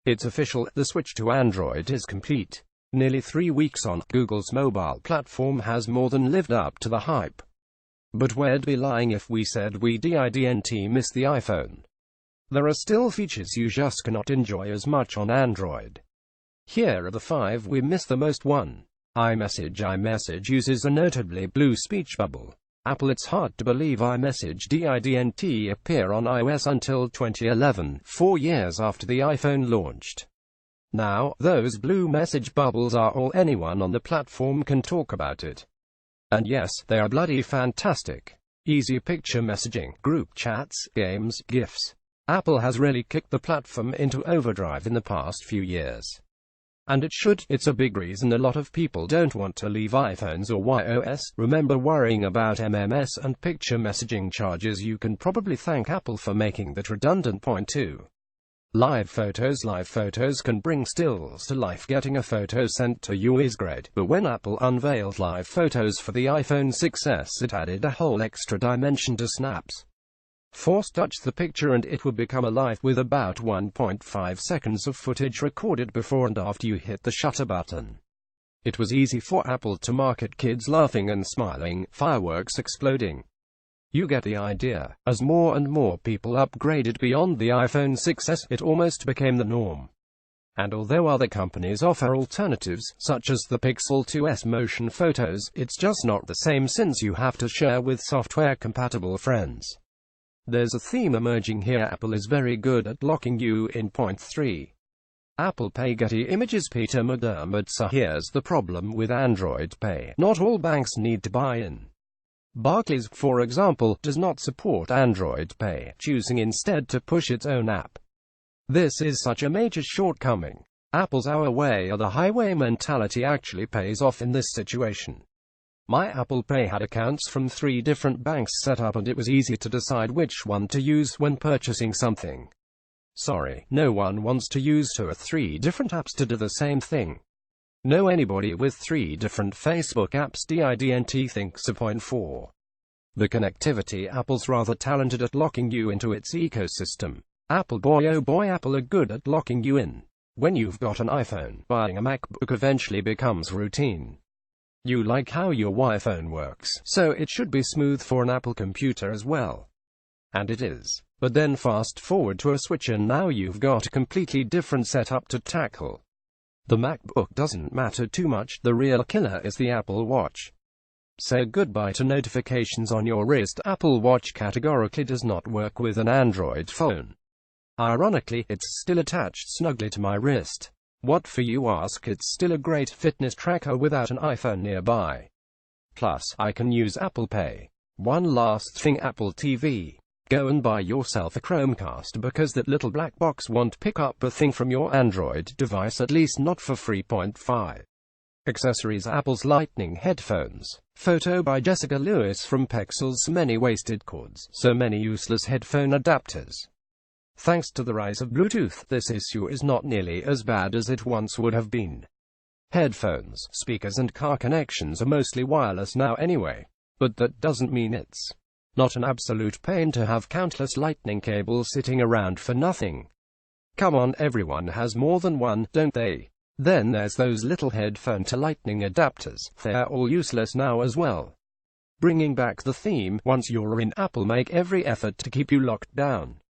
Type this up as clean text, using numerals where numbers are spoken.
It's official, the switch to Android is complete. Nearly 3 weeks on, Google's mobile platform has more than lived up to the hype. But we'd be lying if we said we didn't miss the iPhone. There are still features you just cannot enjoy as much on Android. Here are the 5 we miss the most. 1. iMessage uses a notably blue speech bubble. Apple. It's hard to believe iMessage didn't appear on iOS until 2011, 4 years after the iPhone launched. Now, those blue message bubbles are all anyone on the platform can talk about it. And yes, they are bloody fantastic. Easy picture messaging, group chats, games, gifs. Apple has really kicked the platform into overdrive in the past few years. And it should. It's a big reason a lot of people don't want to leave iPhones or iOS.Remember worrying about MMS and picture messaging charges. You can probably thank Apple for making that redundant point too. Live photos can bring stills to life. Getting a photo sent to you is great, but when Apple unveiled live photos for the iPhone 6s, it added a whole extra dimension to snaps. Force touch the picture and it would become alive with about 1.5 seconds of footage recorded before and after you hit the shutter button. It was easy for Apple to market kids laughing and smiling, fireworks exploding. You get the idea. As more and more people upgraded beyond the iPhone 6s, it almost became the norm. And although other companies offer alternatives, such as the Pixel 2's motion photos, it's just not the same since you have to share with software-compatible friends. There's a theme emerging here. Apple is very good at locking you in. Point 3. Apple Pay. Getty Images. Peter McDermott. So here's the problem with Android Pay. Not all banks need to buy in. Barclays, for example, does not support Android Pay, choosing instead to push its own app. This is such a major shortcoming. Apple's our way or the highway mentality actually pays off in this situation. My Apple Pay had accounts from 3 different banks set up and it was easy to decide which one to use when purchasing something. Sorry, no one wants to use 2 or 3 different apps to do the same thing. Know anybody with 3 different Facebook apps? Didnt thinks a. Point 4. The connectivity. Apple's rather talented at locking you into its ecosystem. Apple boy oh boy, Apple are good at locking you in. When you've got an iPhone, buying a MacBook eventually becomes routine. You like how your iPhone works, so it should be smooth for an Apple computer as well. And it is. But then fast forward to a Switch and now you've got a completely different setup to tackle. The MacBook doesn't matter too much, the real killer is the Apple Watch. Say goodbye to notifications on your wrist. Apple Watch categorically does not work with an Android phone. Ironically, it's still attached snugly to my wrist. What for, you ask? It's still a great fitness tracker without an iPhone nearby. Plus, I can use Apple Pay. One last thing, Apple TV. Go and buy yourself a Chromecast because that little black box won't pick up a thing from your Android device, at least not for free. Point 5. Accessories. Apple's Lightning headphones. Photo by Jessica Lewis from Pexels. Many wasted cords, so many useless headphone adapters. Thanks to the rise of Bluetooth, this issue is not nearly as bad as it once would have been. Headphones, speakers and car connections are mostly wireless now anyway. But that doesn't mean it's not an absolute pain to have countless lightning cables sitting around for nothing. Come on, everyone has more than one, don't they? Then there's those little headphone to lightning adapters. They're all useless now as well. Bringing back the theme, once you're in, Apple make every effort to keep you locked down.